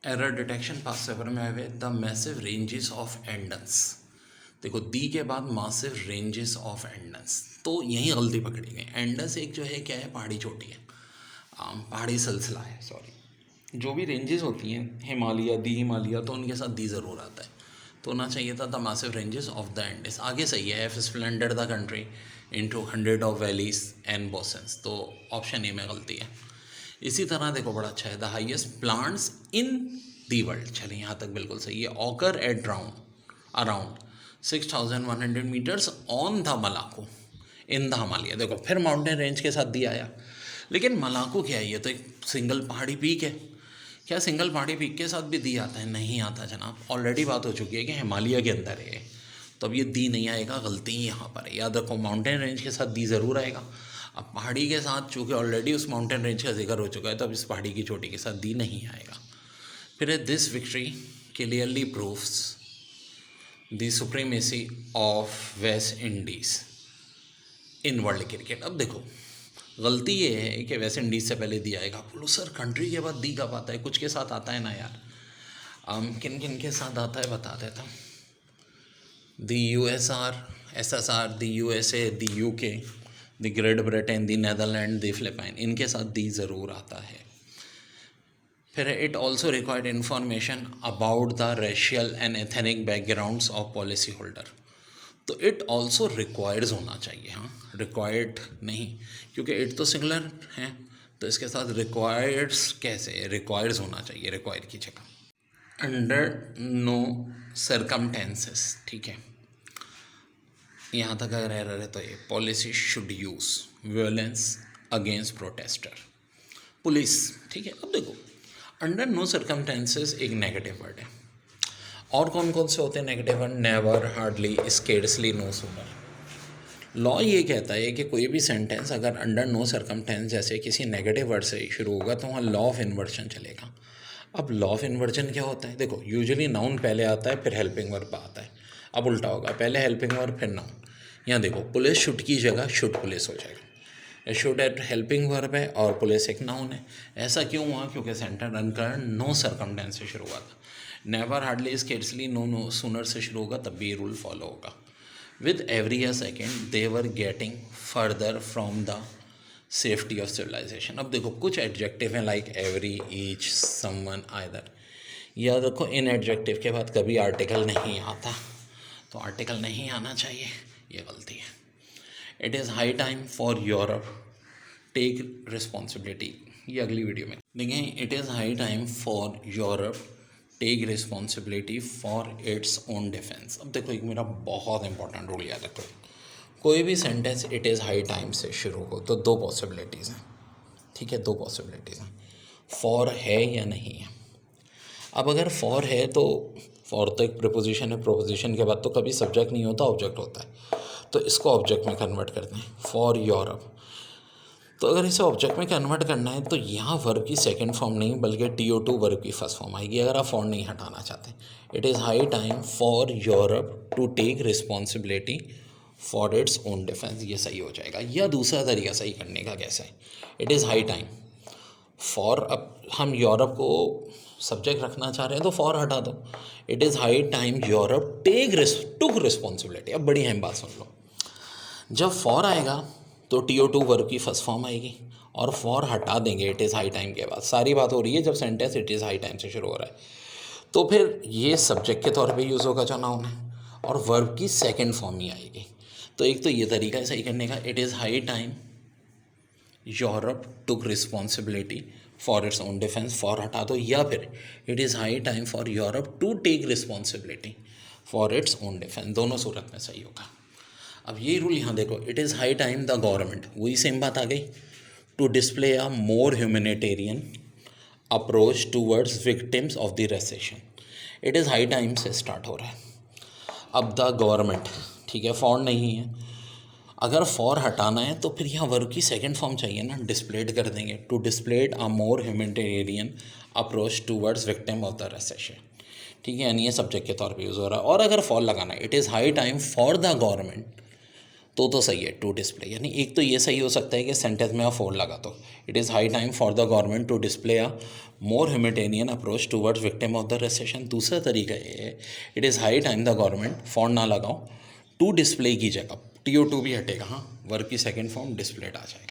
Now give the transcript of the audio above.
Error detection पास paper में आए हुए द मैसिव रेंजेस ऑफ एंडन्स। देखो दी के बाद मासिव रेंजेस ऑफ एंडन्स, तो यही गलती पकड़ी गई। एंडस एक जो है क्या है, पहाड़ी चोटी है, पहाड़ी सिलसिला है, सॉरी। जो भी रेंजेस होती हैं हिमालय, दी हिमालय, तो उनके साथ दी ज़रूर आता है, तो होना चाहिए था the massive ranges of the Andes. आगे सही है, F splendid the country into 100 of valleys and basins, तो ऑप्शन ए में गलती है। इसी तरह देखो बड़ा अच्छा है, the highest plants in the world, चलिए यहाँ तक बिल्कुल सही है। Occur at around 6100 metres on the मलाको इन द हिमालय। देखो फिर माउंटेन रेंज के साथ दिया आया, लेकिन मलाको क्या है, ये तो एक सिंगल पहाड़ी पीक है। क्या सिंगल पहाड़ी पीक के साथ भी दी आता है? नहीं आता जनाब, ऑलरेडी बात हो चुकी है कि हिमालय के अंदर है, तो अब ये दी नहीं आएगा, गलती ही यहाँ पर है। याद रखो माउंटेन रेंज के साथ दी ज़रूर आएगा। अब पहाड़ी के साथ चूँकि ऑलरेडी उस माउंटेन रेंज का जिक्र हो चुका है, तो अब इस पहाड़ी की चोटी के साथ दी नहीं आएगा। फिर this victory clearly proves the supremacy of West Indies in world cricket. अब देखो गलती ये है कि वेस्ट इंडीज़ से पहले दी आएगा। बोलो सर कंट्री के बाद दी कब आता है? कुछ के साथ आता है ना यार। किन किन के साथ आता है बता देता हूँ। The USR, SSR, the USA, the UK, the great Britain, the Netherland, the Philippine, इनके साथ दी ज़रूर आता है। फिर it also required information about the racial and ethnic backgrounds of policy holder, तो इट ऑल्सो रिक्वायर्ड्स होना चाहिए। हाँ, रिक्वायर्ड नहीं, क्योंकि इट तो सिंगुलर है, तो इसके साथ रिक्वायर्ड्स कैसे, रिक्वायर्ड्स होना चाहिए रिक्वायर की जगह। अंडर नो सर्कमटेंसेस, ठीक है, यहाँ तक अगर एरर है तो ये policy should use violence against protester, police, ठीक है। अब देखो अंडर नो सर्कमटेंसेस एक नेगेटिव वर्ड है, और कौन कौन से होते हैं negative word? Never, hardly, scarcely, no sooner. Law ये कहता है कि कोई भी सेंटेंस अगर अंडर नो सर्कमटेंस जैसे किसी नेगेटिव वर्ड से शुरू होगा तो वहाँ लॉ ऑफ इन्वर्जन चलेगा। अब लॉ ऑफ इन्वर्जन क्या होता है? देखो यूजुअली नाउन पहले आता है, फिर हेल्पिंग वर्ब आता है। अब उल्टा होगा, पहले हेल्पिंग वर्ब फिर नाउन। यहाँ देखो पुलिस शुड की जगह शुड पुलिस हो जाएगा। शुड एट हेल्पिंग वर्ब है और पुलिस एक नाउन है। ऐसा क्यों हुआ? क्योंकि सेंटेंस अंडर नो सर्कमटेंस से शुरू हुआ था। नेवर, हार्डली, स्केर्सली, नो सूनर से शुरू होगा, तब भी रूल फॉलो होगा। With every year second they were getting further from the safety of civilisation. अब देखो कुछ एडजेक्टिव हैं like every, each, someone, either. याद रखो इन एडजेक्टिव के बाद कभी आर्टिकल नहीं आता, तो आर्टिकल नहीं आना चाहिए, ये गलती है। It is high time for Europe take responsibility, ये अगली वीडियो में देखें। It is high time for Europe take responsibility for its own defence. अब देखो एक मेरा बहुत इंपॉर्टेंट रूल याद रखो, कोई भी sentence it is high time से शुरू हो तो दो पॉसिबिलिटीज़ हैं, ठीक है, दो पॉसिबिलिटीज़ हैं, फॉर है या नहीं है। अब अगर फॉर है तो फॉर तो एक प्रपोजिशन है, प्रपोजिशन के बाद तो कभी सब्जेक्ट नहीं होता, ऑब्जेक्ट होता है, तो इसको ऑब्जेक्ट में कन्वर्ट करते हैं, फॉर यूरोप। तो अगर इसे ऑब्जेक्ट में कन्वर्ट करना है तो यहाँ वर्ब की सेकंड फॉर्म नहीं बल्कि TO2 वर्ब की फर्स्ट फॉर्म आएगी, अगर आप फॉर नहीं हटाना चाहते। It is high time for Europe to take responsibility for its own defence, ये सही हो जाएगा। या दूसरा तरीका सही करने का कैसा है? It is high time for, अब हम यूरोप को सब्जेक्ट रखना चाह रहे हैं तो फॉर हटा दो। It is high time Europe took responsibility. अब बड़ी अहम बात सुन लो, जब फॉर आएगा तो TO2 वर्ब की फर्स्ट फॉर्म आएगी, और फॉर हटा देंगे इट इज़ हाई टाइम के बाद। सारी बात हो रही है जब sentence it is high time से शुरू हो रहा है, तो फिर ये सब्जेक्ट के तौर पे यूज़ होगा जो नाउन है, और वर्ब की सेकंड फॉर्म ही आएगी। तो एक तो ये तरीका है सही करने का, it is high time Europe took responsibility for its own defence, for हटा दो, या फिर it is high time for Europe to take responsibility for its own defence, दोनों सूरत में सही होगा। अब ये रूल यहाँ देखो, it is high time the government, वही सेम बात आ गई, to display a more humanitarian approach towards victims of the recession. It is high time से स्टार्ट हो रहा है। अब द गवर्नमेंट, ठीक है, फॉर नहीं है, अगर फॉर हटाना है तो फिर यहाँ वर्ब की सेकंड फॉर्म चाहिए ना, डिस्प्लेड कर देंगे, to displayed a more humanitarian approach towards victim of the recession, ठीक है, यानी ये सब्जेक्ट के तौर पे यूज़ हो रहा है। और अगर फॉर लगाना है, it is high time for the government, तो सही है टू डिस्प्ले, यानी एक तो ये सही हो सकता है कि सेंटेंस में आप फोर लगा दो, it is high time for the government to display a more humanitarian approach towards victim of the recession. दूसरा तरीका ये है, it is high time the government, for ना लगाओ, टू डिस्प्ले की जगह TO2 भी हटेगा, हाँ, वर्ब की सेकेंड फॉर्म डिस्प्लेड आ जाएगा।